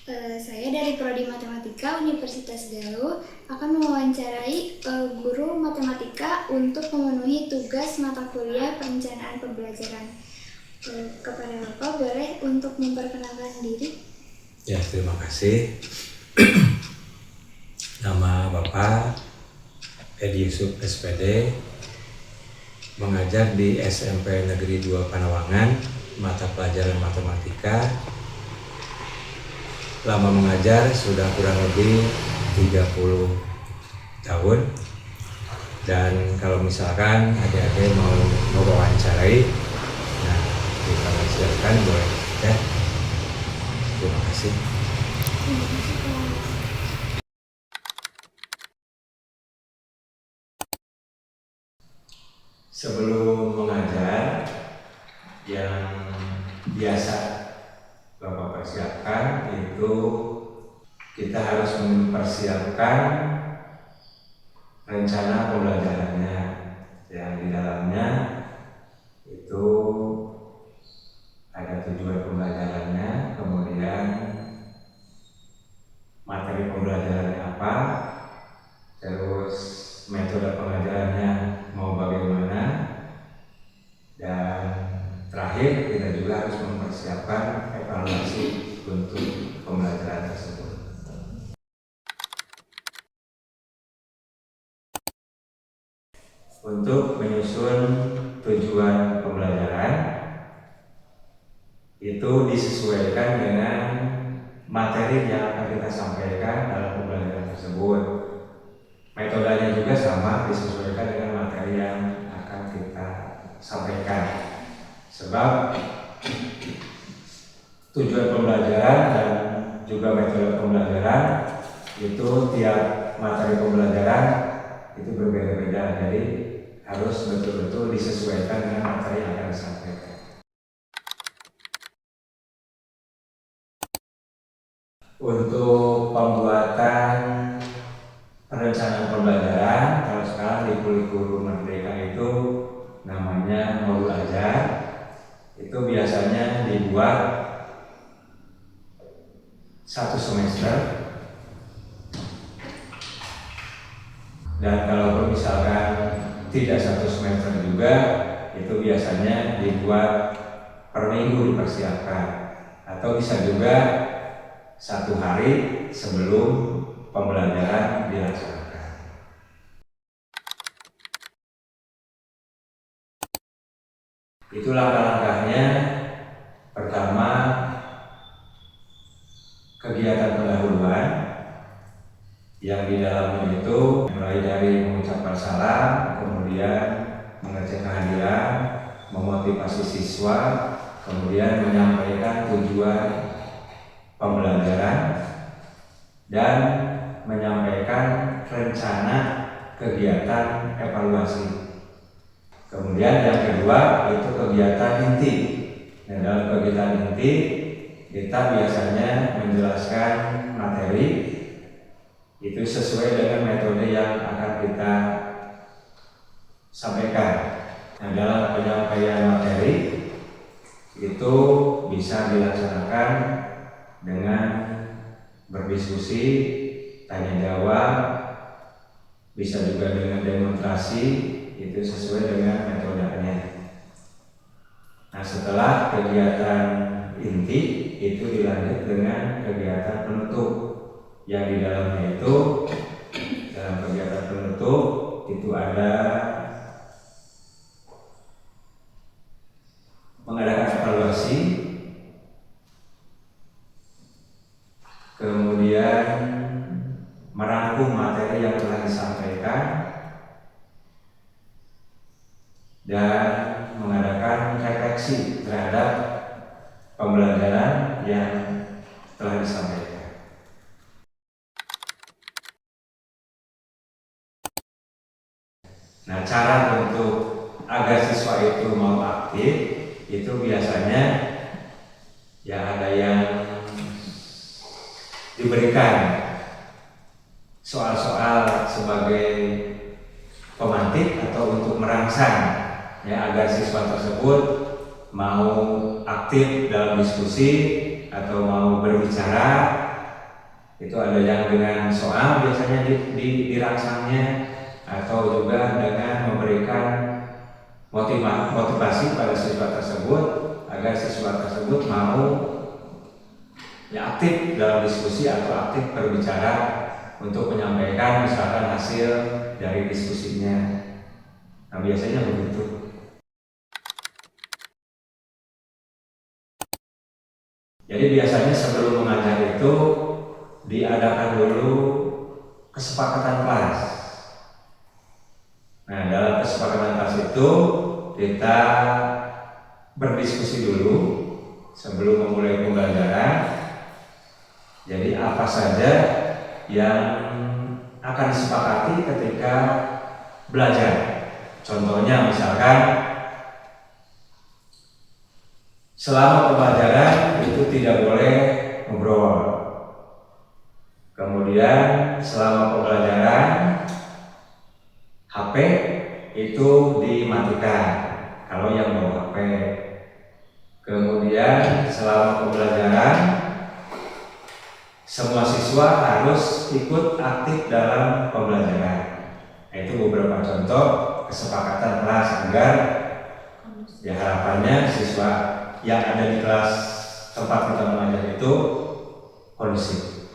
Saya dari Prodi Matematika Universitas Galuh akan mewawancarai guru matematika untuk memenuhi tugas mata kuliah perencanaan pembelajaran. Kepada Bapak boleh untuk memperkenalkan diri? Ya, terima kasih. Nama Bapak Edi Yusuf SPD, mengajar di SMP Negeri 2 Panawangan, mata pelajaran matematika. Lama mengajar sudah kurang lebih 30 tahun. Dan kalau misalkan adik-adik mau mewawancarai, nah kita silakan boleh ya. Terima kasih. Sebelum mengajar, yang biasa Bapak persiapkan itu kita harus mempersiapkan rencana pembelajarannya, yang di dalamnya itu ada tujuan pembelajarannya, kemudian materi pembelajarannya apa, terus metode pengajarannya mau bagaimana, dan terakhir kita juga harus mempersiapkan evaluasi untuk pembelajaran tersebut. Untuk menyusun tujuan pembelajaran itu disesuaikan dengan materi yang akan kita sampaikan dalam pembelajaran tersebut. Metodenya juga sama, disesuaikan dengan materi yang akan kita sampaikan. Sebab tujuan pembelajaran dan juga metode pembelajaran itu tiap materi pembelajaran itu berbeda-beda, jadi harus betul-betul disesuaikan dengan materi yang akan disampaikan. Untuk pembuatan perencanaan pembelajaran, kalau sekarang di kurikulum Merdeka itu namanya modul ajar, itu biasanya dibuat 1 semester. Dan kalau misalkan tidak 1 semester juga, itu biasanya dibuat per minggu dipersiapkan, atau bisa juga 1 hari sebelum pembelajaran dilaksanakan. Itu langkah-langkahnya. Pertama, kegiatan pendahuluan, yang di dalamnya itu mulai dari mengucapkan salam, kemudian mengecek kehadiran, memotivasi siswa, kemudian menyampaikan tujuan pembelajaran, dan menyampaikan rencana kegiatan evaluasi. Kemudian yang kedua itu kegiatan inti. Nah, dalam kegiatan inti kita biasanya menjelaskan materi itu sesuai dengan metode yang akan kita sampaikan. Nah, dalam penyampaian materi itu bisa dilaksanakan dengan berdiskusi, tanya jawab, bisa juga dengan demonstrasi, itu sesuai dengan metodenya. Nah, setelah kegiatan inti itu dilanjut dengan kegiatan penutup, yang di dalamnya itu dalam kegiatan penutup itu ada mengadakan evaluasi, kemudian merangkum materi yang telah disampaikan, dan mengadakan refleksi terhadap pembelajaran yang telah disampaikan. Nah, cara untuk agar siswa itu mau aktif itu biasanya ya ada yang diberikan soal-soal sebagai pemantik atau untuk merangsang ya agar siswa tersebut mau aktif dalam diskusi atau mau berbicara Itu ada yang dengan soal biasanya dirangsangnya, atau juga dengan memberikan motivasi pada siswa tersebut agar siswa tersebut mau aktif dalam diskusi atau aktif berbicara untuk menyampaikan misalkan hasil dari diskusinya. Nah, biasanya begitu. Jadi biasanya sebelum mengajar itu diadakan dulu kesepakatan kelas. Nah, dalam kesepakatan kelas itu kita berdiskusi dulu sebelum memulai pembelajaran. Jadi apa saja yang akan disepakati ketika belajar. Contohnya misalkan selama pembelajaran itu tidak boleh ngobrol. Kemudian selama pembelajaran HP itu dimatikan kalau yang bawa HP. Kemudian selama pembelajaran semua siswa harus ikut aktif dalam pembelajaran. Nah, itu beberapa contoh kesepakatan kelas agar harapannya siswa yang ada di kelas tempat kita mengajar itu kondusif.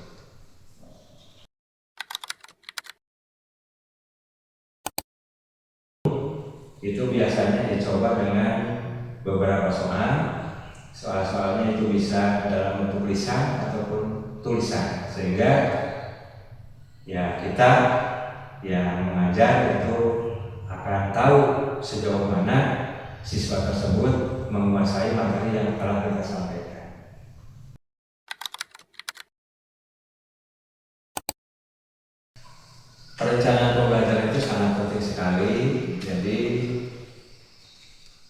Itu biasanya dicoba dengan beberapa soal. Soal-soalnya itu bisa dalam bentuk lisan ataupun tulisan, sehingga kita yang mengajar itu akan tahu sejauh mana siswa tersebut menguasai materi yang telah kita sampaikan. Perencanaan pembelajaran itu sangat penting sekali. Jadi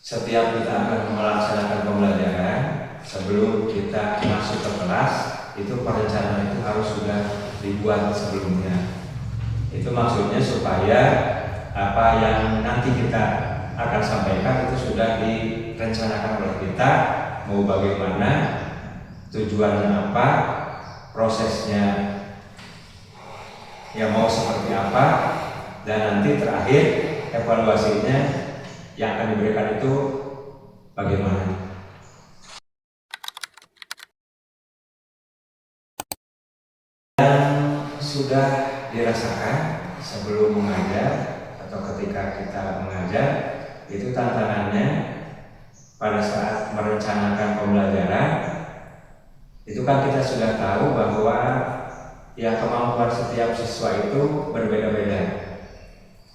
setiap kita akan melaksanakan pembelajaran, sebelum kita masuk ke kelas, itu perencanaan itu harus sudah dibuat sebelumnya. Itu maksudnya supaya apa yang nanti kita akan sampaikan itu sudah direncanakan oleh kita, mau bagaimana, tujuannya apa, prosesnya mau seperti apa, dan nanti terakhir evaluasinya yang akan diberikan itu bagaimana. Yang sudah dirasakan sebelum mengajar atau ketika kita mengajar, itu tantangannya pada saat merencanakan pembelajaran, itu kan kita sudah tahu bahwa kemampuan setiap siswa itu berbeda-beda.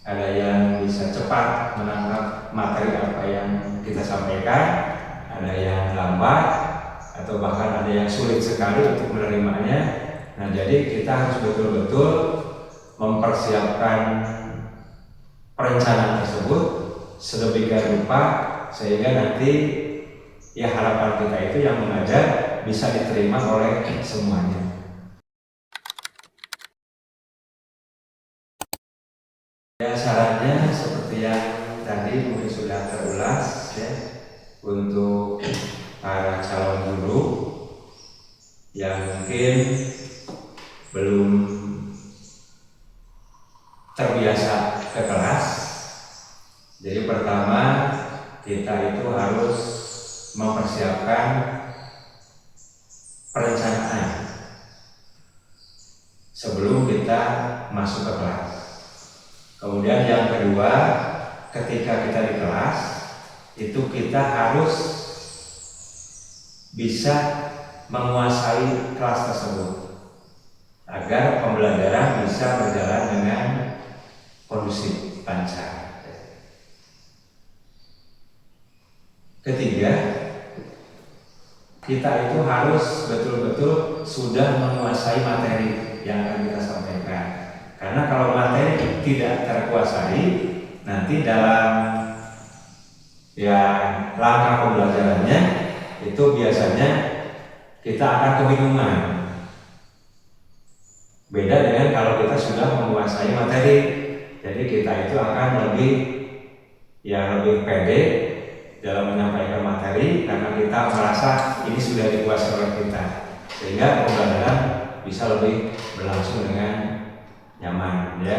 Ada yang bisa cepat menangkap materi apa yang kita sampaikan, ada yang lambat, atau bahkan ada yang sulit sekali untuk menerimanya. Nah, jadi kita harus betul-betul mempersiapkan perencanaan tersebut sedemikian rupa sehingga nanti harapan kita itu yang mengajar bisa diterima oleh semuanya. Syaratnya seperti yang tadi mungkin sudah terulas untuk para calon guru yang mungkin belum terbiasa ke kelas. Jadi pertama kita itu harus mempersiapkan perencanaan sebelum kita masuk ke kelas. Kemudian yang kedua, ketika kita di kelas, itu kita harus bisa menguasai kelas tersebut agar pembelajaran bisa berjalan dengan kondusif, lancar. Ketiga, kita itu harus betul-betul sudah menguasai materi yang akan kita sampaikan. Karena kalau materi tidak terkuasai, nanti dalam langkah pembelajarannya itu biasanya kita akan kebingungan. Beda dengan kalau kita sudah menguasai materi, jadi kita itu akan lebih pede dalam menyampaikan materi karena kita merasa ini sudah dikuasai oleh kita, sehingga pembelajaran bisa lebih berlangsung dengan nyaman ya.